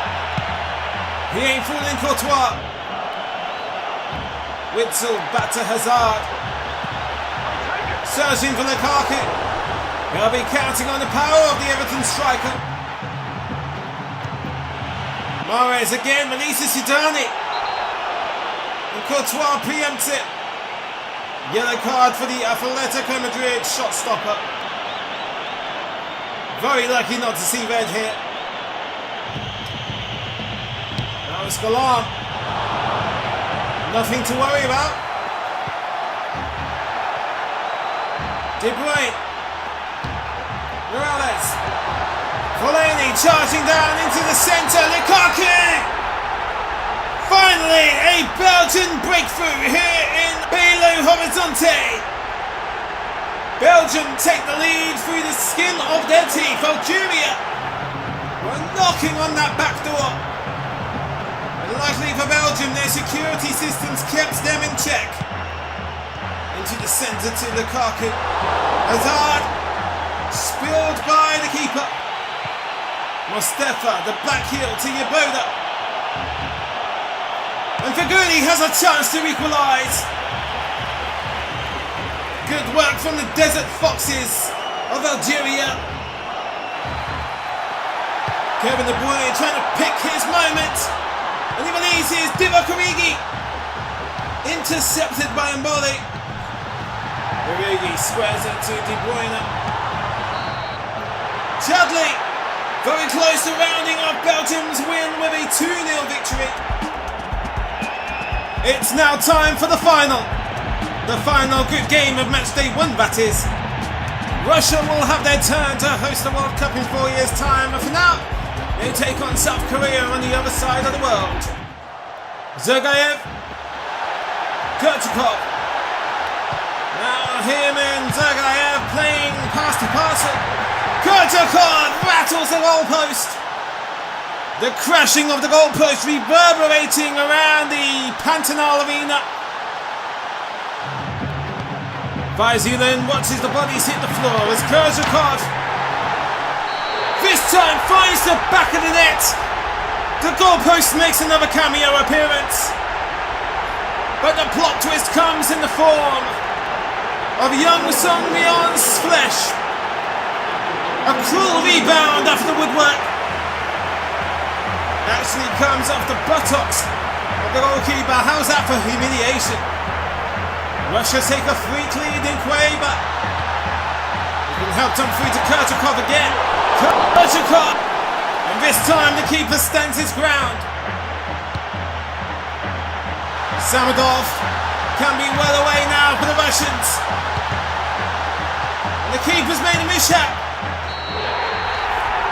He ain't fooling Courtois. Witzel back to Hazard. Searching for Lukaku. He'll be counting on the power of the Everton striker. Mahrez again releases Sedani. And Courtois preempts it. Yellow card for the Atletico Madrid shot stopper. Very lucky not to see red here. Now it's Galan. Nothing to worry about. De Bruyne. Morales. Fellaini charging down into the centre. Lukaku! Finally, a Belgian breakthrough here in Belo Horizonte. Belgium take the lead through the skin of their teeth. Algeria were knocking on that back door. And luckily for Belgium, their security systems kept them in check. Into the centre to Lukaku. Hazard spilled by the keeper. Mostefa, the back heel to Yeboda. And Feghouli has a chance to equalise. Good work from the Desert Foxes of Algeria. Kevin De Bruyne trying to pick his moment. And he releases Divock Origi. Intercepted by Mboli. Origi squares it to De Bruyne. Chadli very close to rounding off Belgium's win with a 2-0 victory. It's now time for the final. The final group game of match day 1, that is. Russia will have their turn to host the World Cup in 4 years' time, but for now, they take on South Korea on the other side of the world. Zergayev, Kurchakov. Now him and Zergayev playing pass to parcel. Kurchakov rattles the goalpost. The crashing of the goalpost reverberating around the Pantanal Arena. Vaisilen watches the bodies hit the floor as Kurchakov this time finds the back of the net. The goalpost makes another cameo appearance. But the plot twist comes in the form of Young Sung Myeon's flesh. A cruel rebound off the woodwork. Actually comes off the buttocks of the goalkeeper. How's that for humiliation? Russia take a free lead in Cueva. It's been helped on through to Kurchakov again. Kurchakov! And this time the keeper stands his ground. Samadov can be well away now for the Russians. And the keeper's made a mishap.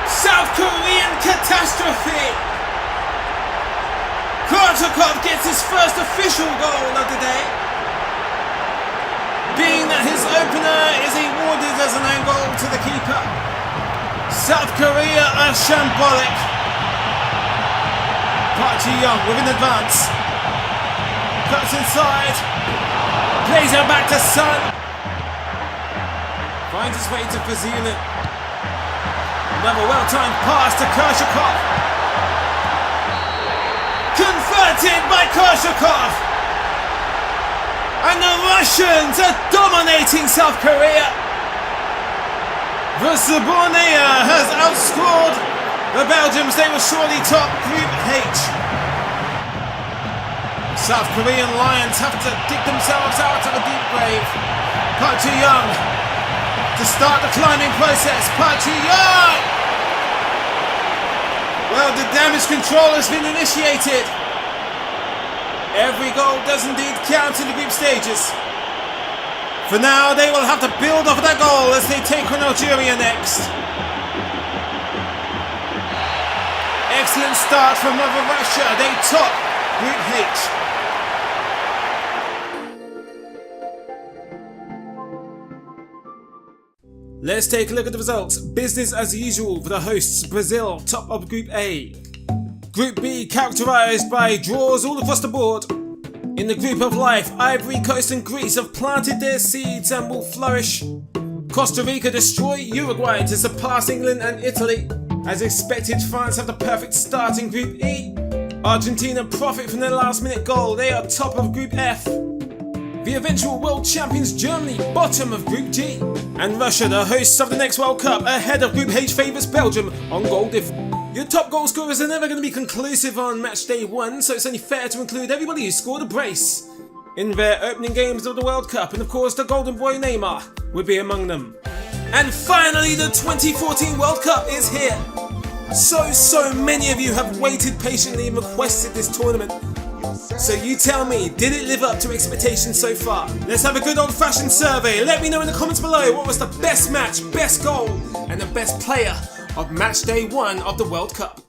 South Korean catastrophe. Kurchakov gets his first official goal of the day. being that his opener is awarded as an own goal to the keeper. South Korea are shambolic. Park Ji-young with an advance. Cuts inside. Plays it back to Sun. Finds his way to Brazilian. Another well-timed pass to Kershakov. Converted by Kershakov. And the Russians are dominating South Korea. The Sbornaya has outscored the Belgians. They were surely top Group H. South Korean Lions have to dig themselves out of a deep grave. Park Ji-young to start the climbing process. Park Ji-young! Well, the damage control has been initiated. Every goal does indeed count in the group stages. For now, they will have to build off that goal as they take on Algeria next. Excellent start from Mother Russia. They top Group H. Let's take a look at the results. Business as usual for the hosts, Brazil, top of Group A. Group B characterised by draws all across the board. In the group of life, Ivory Coast and Greece have planted their seeds and will flourish. Costa Rica destroy Uruguay to surpass England and Italy. As expected, France have the perfect start in Group E. Argentina profit from their last minute goal. They are top of Group F. The eventual world champions Germany, bottom of Group G. And Russia, the hosts of the next World Cup, ahead of Group H favourites Belgium on goal difference. Your top goal scorers are never going to be conclusive on match day 1, so it's only fair to include everybody who scored a brace in their opening games of the World Cup, and of course the golden boy Neymar would be among them. And finally, the 2014 World Cup is here. So many of you have waited patiently and requested this tournament. So you tell me, did it live up to expectations so far? Let's have a good old-fashioned survey. Let me know in the comments below what was the best match, best goal, and the best player of match day 1 of the World Cup.